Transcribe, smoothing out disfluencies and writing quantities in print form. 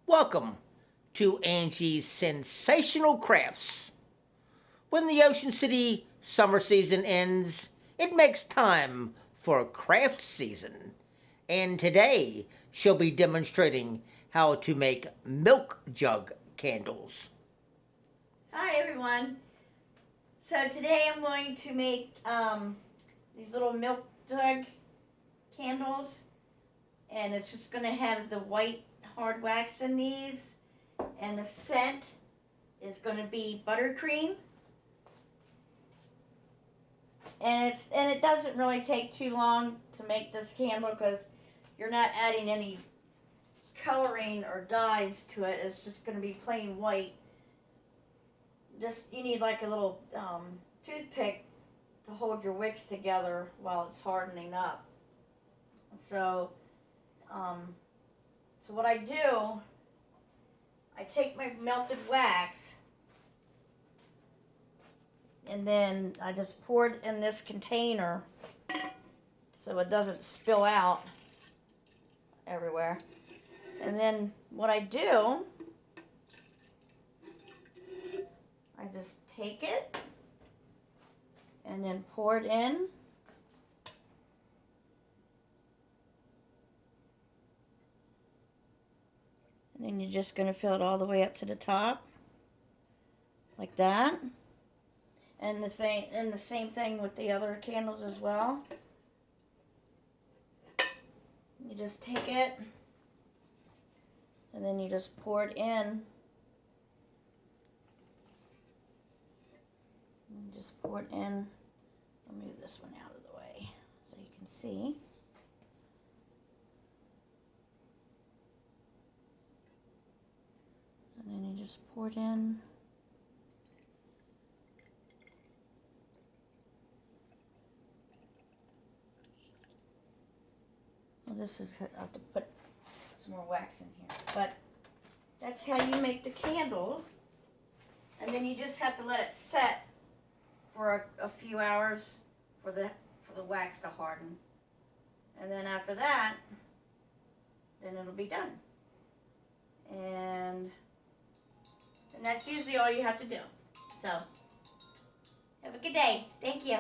Welcome to Angie's Sensational Crafts. When the Ocean City summer season ends, it makes time for craft season. And today she'll be demonstrating how to make milk jug candles. Hi everyone. So today I'm going to make these little milk jug candles, and it's just going to have the white hard wax in these, and the scent is going to be buttercream, and it doesn't really take too long to make this candle because you're not adding any coloring or dyes to it. It's just going to be plain white. Just you need like a little toothpick to hold your wicks together while it's hardening up. So what I do, I take my melted wax and then I just pour it in this container so it doesn't spill out everywhere. And then what I do, I just take it and then pour it in. And then you're just going to fill it all the way up to the top, like that. And the same thing with the other candles as well. You just take it, and then you just pour it in. And just pour it in. I'll move this one out of the way so you can see. And then you just pour it in. Well, this is, I have to put some more wax in here. But that's how you make the candle. And then you just have to let it set for a few hours for the wax to harden. And then after that, then it'll be done. And that's usually all you have to do. So, have a good day. Thank you.